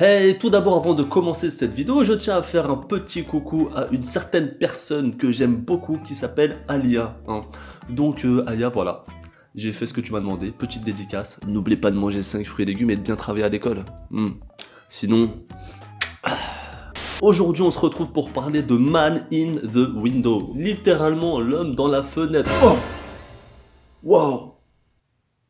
Hey, tout d'abord avant de commencer cette vidéo, je tiens à faire un petit coucou à une certaine personne que j'aime beaucoup qui s'appelle Alia. Donc Alia, voilà, j'ai fait ce que tu m'as demandé, petite dédicace. N'oublie pas de manger 5 fruits et légumes et de bien travailler à l'école. Sinon... Aujourd'hui, on se retrouve pour parler de Man in the Window. Littéralement, l'homme dans la fenêtre. Oh! Wow!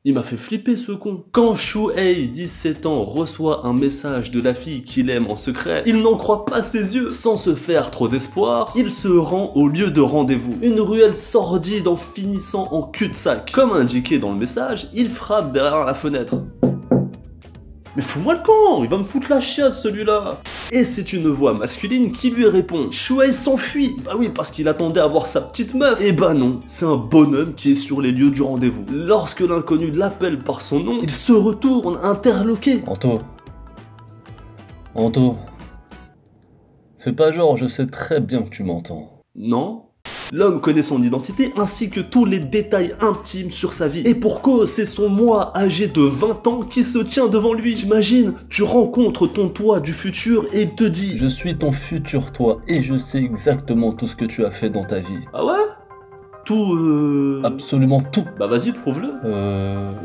Il m'a fait flipper ce con. Quand Shuhei, 17 ans, reçoit un message de la fille qu'il aime en secret, il n'en croit pas ses yeux. Sans se faire trop d'espoir, il se rend au lieu de rendez-vous. Une ruelle sordide en finissant en cul-de-sac. Comme indiqué dans le message, il frappe derrière la fenêtre. Mais fous-moi le camp, il va me foutre la chiasse celui-là. Et c'est une voix masculine qui lui répond. Shuhei s'enfuit. Bah oui, parce qu'il attendait à voir sa petite meuf. Et bah non, c'est un bonhomme qui est sur les lieux du rendez-vous. Lorsque l'inconnu l'appelle par son nom, il se retourne interloqué. Anto, fais pas genre, je sais très bien que tu m'entends. Non. L'homme connaît son identité ainsi que tous les détails intimes sur sa vie. Et pour cause, c'est son moi âgé de 20 ans qui se tient devant lui. T'imagines, tu rencontres ton toi du futur et il te dit: je suis ton futur toi et je sais exactement tout ce que tu as fait dans ta vie. Ah ouais? Tout Absolument tout. Bah vas-y, prouve-le.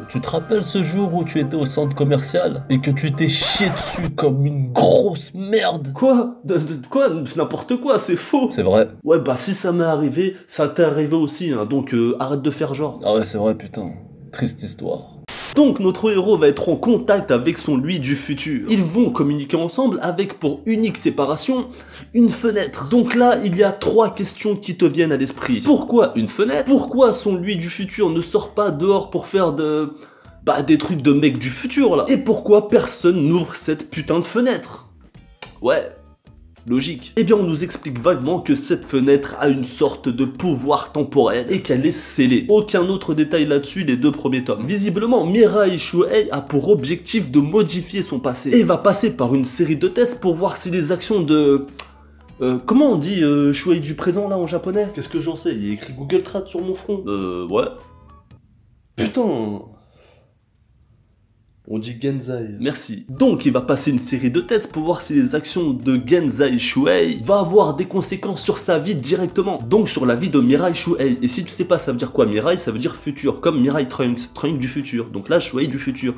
Tu te rappelles ce jour où tu étais au centre commercial et que tu t'es chié dessus comme une grosse merde? Quoi? Quoi? N'importe quoi, c'est faux. C'est vrai. Ouais, bah si ça m'est arrivé, ça t'est arrivé aussi, hein, donc arrête de faire genre. Ah ouais, c'est vrai, putain. Triste histoire. Donc notre héros va être en contact avec son lui du futur. Ils vont communiquer ensemble avec pour unique séparation une fenêtre. Donc là, il y a 3 questions qui te viennent à l'esprit. Pourquoi une fenêtre? Pourquoi son lui du futur ne sort pas dehors pour faire des trucs de mec du futur là? Et pourquoi personne n'ouvre cette putain de fenêtre? Ouais. Logique. Eh bien, on nous explique vaguement que cette fenêtre a une sorte de pouvoir temporel et qu'elle est scellée. Aucun autre détail là-dessus les 2 premiers tomes. Visiblement, Mirai Shuhei a pour objectif de modifier son passé et va passer par une série de tests pour voir si les actions de... comment on dit Shuhei du présent là en japonais? Qu'est-ce que j'en sais? Il y a écrit Google Trad sur mon front. Ouais. Putain. On dit Genzai. Merci. Donc il va passer une série de tests pour voir si les actions de Genzai Shuhei va avoir des conséquences sur sa vie directement. Donc sur la vie de Mirai Shuhei. Et si tu sais pas ça veut dire quoi Mirai, ça veut dire futur. Comme Mirai Trunks, Trunks du futur. Donc là Shuhei du futur.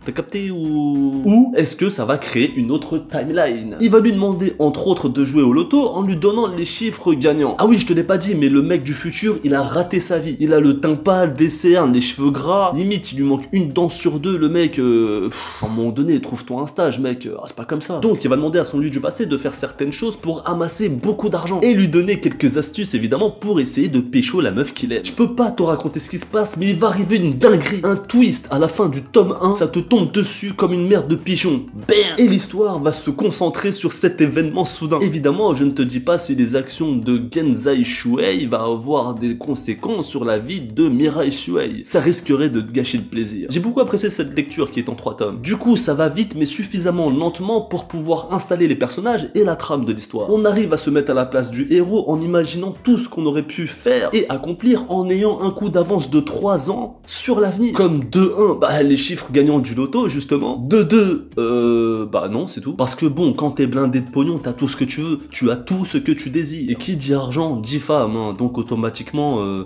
T'as capté ou est-ce que ça va créer une autre timeline? Il va lui demander entre autres de jouer au loto en lui donnant les chiffres gagnants. Ah oui, je te l'ai pas dit, mais le mec du futur, il a raté sa vie. Il a le teint pâle, des cernes, les cheveux gras. Limite, il lui manque une dent sur 2. Le mec, à un moment donné, trouve-toi un stage, mec. C'est pas comme ça. Donc, il va demander à son lui du passé de faire certaines choses pour amasser beaucoup d'argent. Et lui donner quelques astuces, évidemment, pour essayer de pécho la meuf qu'il aime. Je peux pas te raconter ce qui se passe, mais il va arriver une dinguerie. Un twist à la fin du tome 1, ça te tombe dessus comme une merde de pigeon. Bam! Et l'histoire va se concentrer sur cet événement soudain. Évidemment, je ne te dis pas si les actions de Genzai Shuhei va avoir des conséquences sur la vie de Mirai Shuhei. Ça risquerait de te gâcher le plaisir. J'ai beaucoup apprécié cette lecture qui est en 3 tomes. Du coup, ça va vite mais suffisamment lentement pour pouvoir installer les personnages et la trame de l'histoire. On arrive à se mettre à la place du héros en imaginant tout ce qu'on aurait pu faire et accomplir en ayant un coup d'avance de 3 ans sur l'avenir. Comme 2-1, les chiffres gagnants du loto, justement. 2-2, non, c'est tout. Parce que bon, quand t'es blindé de pognon, t'as tout ce que tu veux, tu as tout ce que tu désires. Et qui dit argent, dit femme, hein. Donc automatiquement,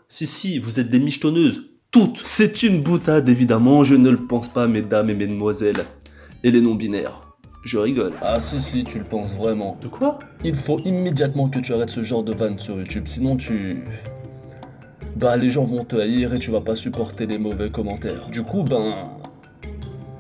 si, vous êtes des michetonneuses. Toutes. C'est une boutade, évidemment, je ne le pense pas, mesdames et mesdemoiselles. Et les non-binaires. Je rigole. Ah si, tu le penses vraiment. De quoi? Il faut immédiatement que tu arrêtes ce genre de vanne sur YouTube, sinon les gens vont te haïr et tu vas pas supporter les mauvais commentaires. Du coup,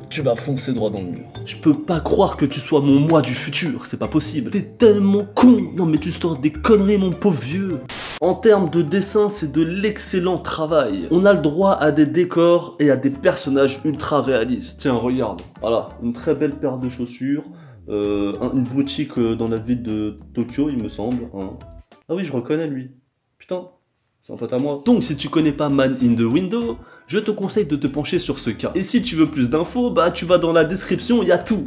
tu vas foncer droit dans le mur. Je peux pas croire que tu sois mon moi du futur, c'est pas possible. T'es tellement con. Non mais tu sors des conneries mon pauvre vieux. En termes de dessin, c'est de l'excellent travail. On a le droit à des décors et à des personnages ultra réalistes. Tiens, regarde. Voilà, une très belle paire de chaussures. Une boutique dans la ville de Tokyo, il me semble. Hein. Ah oui, je reconnais lui. Putain. C'est en fait à moi. Donc si tu connais pas Man in the Window, je te conseille de te pencher sur ce cas. Et si tu veux plus d'infos, tu vas dans la description, il y a tout.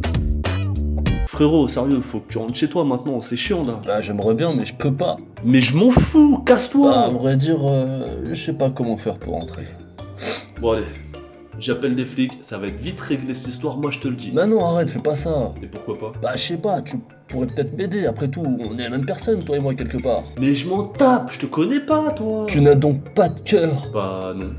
Frérot, sérieux, faut que tu rentres chez toi maintenant, c'est chiant là. J'aimerais bien, mais je peux pas. Mais je m'en fous, casse-toi. À vrai dire, je sais pas comment faire pour rentrer. Bon allez, J'appelle les flics, ça va être vite réglé cette histoire, moi je te le dis. Bah non, arrête, fais pas ça. Et pourquoi pas? Bah je sais pas, tu pourrais peut-être m'aider, après tout, on est la même personne, toi et moi, quelque part. Mais je m'en tape, je te connais pas toi. Tu n'as donc pas de cœur. Bah non.